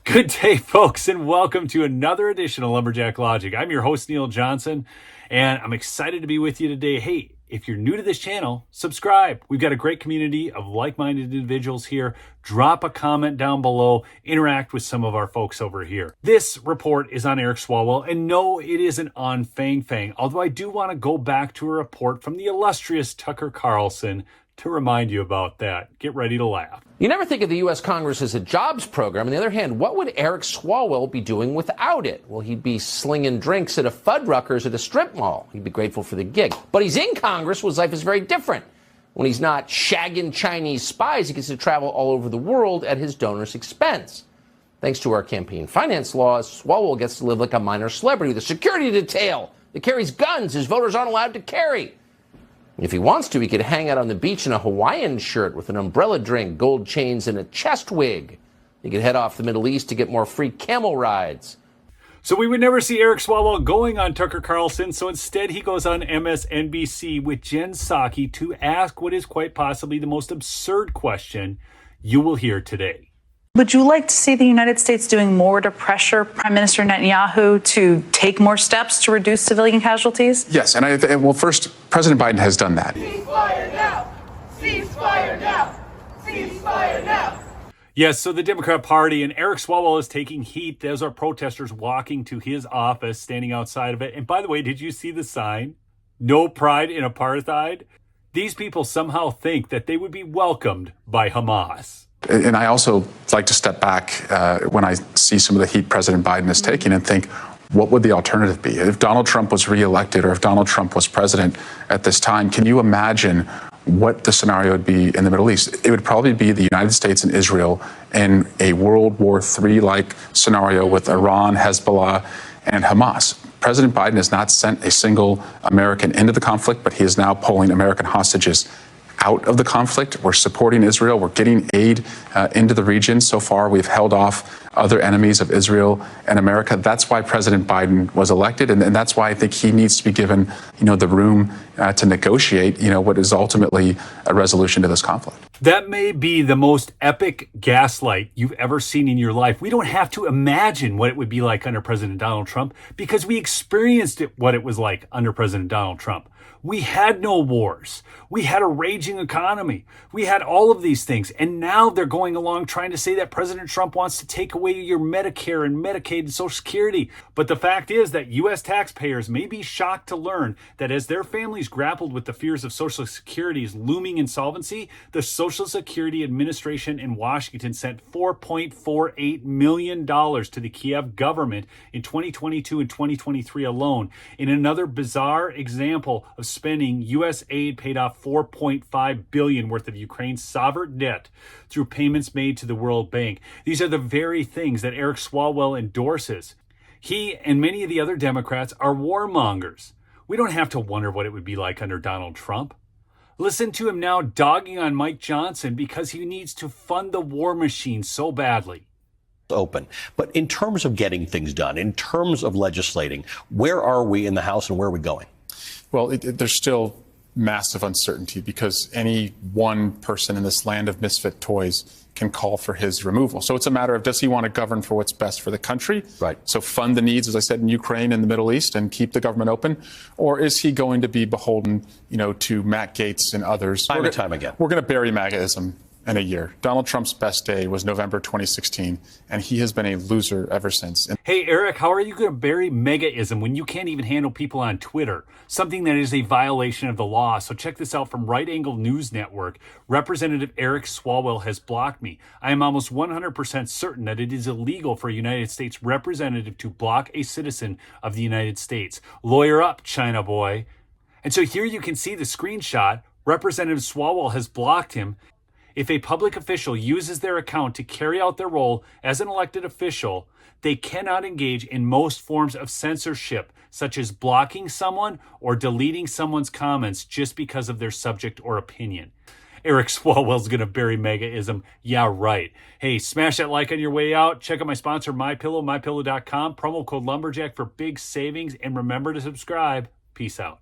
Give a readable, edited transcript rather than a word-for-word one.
Good day, folks, and welcome to another edition of Lumberjack Logic. I'm your host, Neil Johnson, and I'm excited to be with you today. Hey, if you're new to this channel, subscribe. We've got a great community of like-minded individuals here. Drop a comment down below. Interact with some of our folks over here. This report is on Eric Swalwell, and no, it isn't on Fang Fang, although I do want to go back to a report from the illustrious Tucker Carlson to remind you about that. Get ready to laugh. You never think of the U.S. Congress as a jobs program. On the other hand, what would Eric Swalwell be doing without it? Well, he'd be slinging drinks at a Fuddruckers at a strip mall. He'd be grateful for the gig. But he's in Congress, where his life is very different. When he's not shagging Chinese spies, he gets to travel all over the world at his donors' expense. Thanks to our campaign finance laws, Swalwell gets to live like a minor celebrity with a security detail that carries guns his voters aren't allowed to carry. If he wants to, he could hang out on the beach in a Hawaiian shirt with an umbrella drink, gold chains, and a chest wig. He could head off the Middle East to get more free camel rides. So we would never see Eric Swalwell going on Tucker Carlson, so instead he goes on MSNBC with Jen Psaki to ask what is quite possibly the most absurd question you will hear today. Would you like to see the United States doing more to pressure Prime Minister Netanyahu to take more steps to reduce civilian casualties? Yes, and first, President Biden has done that. Ceasefire now! Ceasefire now! Ceasefire now! Yes, so the Democrat Party and Eric Swalwell is taking heat. Those are protesters walking to his office, standing outside of it. And by the way, did you see the sign? No pride in apartheid? These people somehow think that they would be welcomed by Hamas. And I also like to step back when I see some of the heat President Biden is taking and think, what would the alternative be? If Donald Trump was reelected or if Donald Trump was president at this time, can you imagine what the scenario would be in the Middle East? It would probably be the United States and Israel in a World War III-like scenario with Iran, Hezbollah, and Hamas. President Biden has not sent a single American into the conflict, but he is now pulling American hostages out of the conflict. We're supporting Israel. We're getting aid into the region. So far, we've held off other enemies of Israel and America. That's why President Biden was elected, and that's why I think he needs to be given, the room to negotiate, what is ultimately a resolution to this conflict. That may be the most epic gaslight you've ever seen in your life. We don't have to imagine what it would be like under President Donald Trump because we experienced what it was like under President Donald Trump. We had no wars. We had a raging economy. We had all of these things. And now they're going along trying to say that President Trump wants to take away your Medicare and Medicaid and Social Security. But the fact is that U.S. taxpayers may be shocked to learn that as their families grappled with the fears of Social Security's looming insolvency, the Social Security Administration in Washington sent $4.48 million to the Kiev government in 2022 and 2023 alone. In another bizarre example of spending, U.S. aid paid off $4.5 billion worth of Ukraine's sovereign debt through payments made to the World Bank. These are the very things that Eric Swalwell endorses. He and many of the other Democrats are warmongers. We don't have to wonder what it would be like under Donald Trump. Listen to him now dogging on Mike Johnson because he needs to fund the war machine so badly. Open. But in terms of getting things done, in terms of legislating, where are we in the House and where are we going? Well, there's still massive uncertainty because any one person in this land of misfit toys can call for his removal. So it's a matter of, does he want to govern for what's best for the country? Right. So fund the needs, as I said, in Ukraine and the Middle East and keep the government open? Or is he going to be beholden, to Matt Gaetz and others? Time and time again. We're going to bury MAGAism in a year. Donald Trump's best day was November 2016, and he has been a loser ever since. Hey, Eric, how are you going to bury MAGAism when you can't even handle people on Twitter? Something that is a violation of the law. So check this out from Right Angle News Network. Representative Eric Swalwell has blocked me. I am almost 100% certain that it is illegal for a United States representative to block a citizen of the United States. Lawyer up, China boy. And so here you can see the screenshot. Representative Swalwell has blocked him. If a public official uses their account to carry out their role as an elected official, they cannot engage in most forms of censorship, such as blocking someone or deleting someone's comments just because of their subject or opinion. Eric Swalwell's going to bury MAGAism. Yeah, right. Hey, smash that like on your way out. Check out my sponsor, MyPillow, MyPillow.com. Promo code Lumberjack for big savings. And remember to subscribe. Peace out.